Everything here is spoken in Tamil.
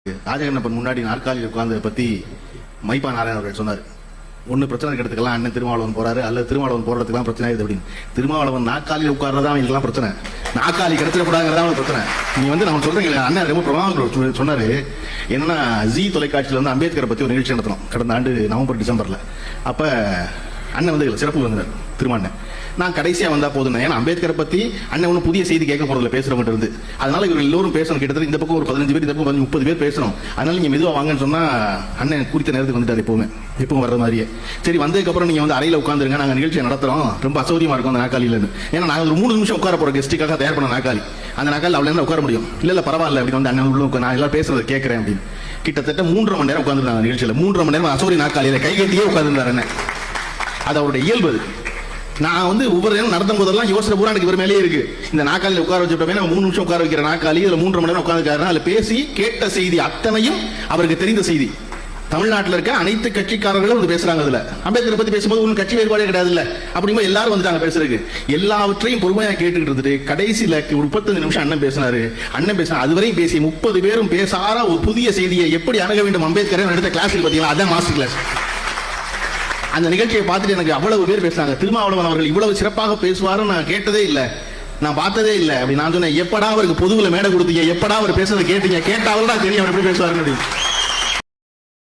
ராஜகண்ணப்பன் முன்னாடி நாற்காலியில் உட்கார்ந்ததை பத்தி மைப்பா நாராயணன் அவர்கள் சொன்னார். ஒன்னு பிரச்சனை எடுத்துக்கலாம், அண்ணன் திருமாவளவன் போறாரு, அல்லது திருமாவளவன் போறதுக்கெல்லாம் பிரச்சனை ஆகுது அப்படின்னு. திருமாவளவன் நாற்காலியில் உட்கார்றதா அவங்களுக்குலாம் பிரச்சனை, நாற்காலி கிடைச்சிடக்கூடாதுங்கிறதா ஒரு பிரச்சனை. நீ நம்ம சொல்றீங்களா, அண்ணன் ரொம்ப பிரமாதம் சொன்னாரு. என்னன்னா, ஜி தொலைக்காட்சியில் வந்து அம்பேத்கரை பத்தி ஒரு நிகழ்ச்சி நடத்தணும் கடந்த ஆண்டு நவம்பர் டிசம்பர்ல. அப்ப அண்ணன் வந்து சிறப்பு வந்தார் திருமாண்ணன். நான் கடைசியா வந்தா போதும், ஏன்னா அம்பேத்கரை பத்தி அண்ணன் ஒன்னும் புதிய செய்தி கேட்க போறதுல பேசுறவங்க இருந்து, அதனால இவங்க எல்லோரும் பேசணும். கிட்டத்தட்ட இந்த பக்கம் ஒரு 15 பேர், இந்த பக்கம் 30 பேர் பேசணும். அதனால நீங்க மெதுவா வாங்கன்னு சொன்னா அண்ணன் குறித்த நேரத்துக்கு வந்துட்டாரு. எப்பவும் வர்ற மாதிரியே. சரி, வந்ததுக்கு அப்புறம் நீங்க வந்து அறையில உட்காந்துருங்க, நாங்க நிகழ்ச்சியை நடத்துறோம், ரொம்ப அசௌரியமா இருக்கும் அந்த நாற்காலியில இருந்து. ஏன்னா நாங்க ஒரு 3 நிமிஷம் உட்கார போற கெஸ்டுக்காக தயார் பண்ண நாற்காலி, அந்த நாற்காலி அவ்வளவு உட்கார முடியும். இல்ல பரவாயில்ல அப்படின்னு வந்து அண்ணன் உள்ள நான் எல்லாம் பேசுறதை கேட்கறேன் அப்படின்னு. கிட்டத்தட்ட 3.5 மணி நேரம் உட்காந்துருந்தாங்க நிகழ்ச்சியில. 3.5 மணி நேரம் அசௌரிய நாற்காலியில கை கட்டியே உட்காந்துருந்தாரு அண்ணன். அது அவருடைய இயல்பு. நான் வந்து ஒவ்வொரு நேரம் நடத்தும் போதெல்லாம் யோசனை பூரா எனக்கு இவர் மேலேயே இருக்கு. இந்த நாற்காலியில் உட்கார வச்சுட்டோமே, 3 நிமிஷம் உட்கார வைக்கிற நாற்காலி, இதுல 3.5 மணி நேரம் உட்கார்ந்துருக்காரு. அதுல பேசி கேட்ட செய்தி அத்தனையும் அவருக்கு தெரிந்த செய்தி. தமிழ்நாட்டில் இருக்க அனைத்து கட்சிக்காரர்களும் வந்து பேசுறாங்க. அதுல அம்பேத்கரை பத்தி பேசும்போது ஒன்னும் கட்சி வேறுபாடே கிடையாது இல்ல, அப்படிங்கும்போது எல்லாரும் வந்துட்டாங்க பேசுறதுக்கு. எல்லாவற்றையும் பொறுமையா கேட்டுக்கிட்டு இருந்துட்டு கடைசியில ஒரு 35 நிமிஷம் அண்ணன் பேசினாரு. அதுவரையும் பேசி 30 பேரும் பேசாத ஒரு புதிய செய்தியை எப்படி அணுக வேண்டும் அம்பேத்கரை எடுத்த கிளாஸில் பாத்தீங்களா, அதான் மாஸ்டர் கிளாஸ். அந்த நிகழ்ச்சியை பார்த்துட்டு எனக்கு அவ்வளவு பேர் பேசுறாங்க, திருமாவளவன் அவர்கள் இவ்வளவு சிறப்பாக பேசுவாரும் நான் கேட்டதே இல்லை, நான் பார்த்ததே இல்லை அப்படி. நான் சொன்னேன், எப்படா அவருக்கு பொதுவில் மேடை கொடுத்தீங்க, எப்படா அவர் பேசுறதை கேட்டீங்க, கேட்டாலும் தான் தெரியும் அவர் எப்படி பேசுவாருன்னு.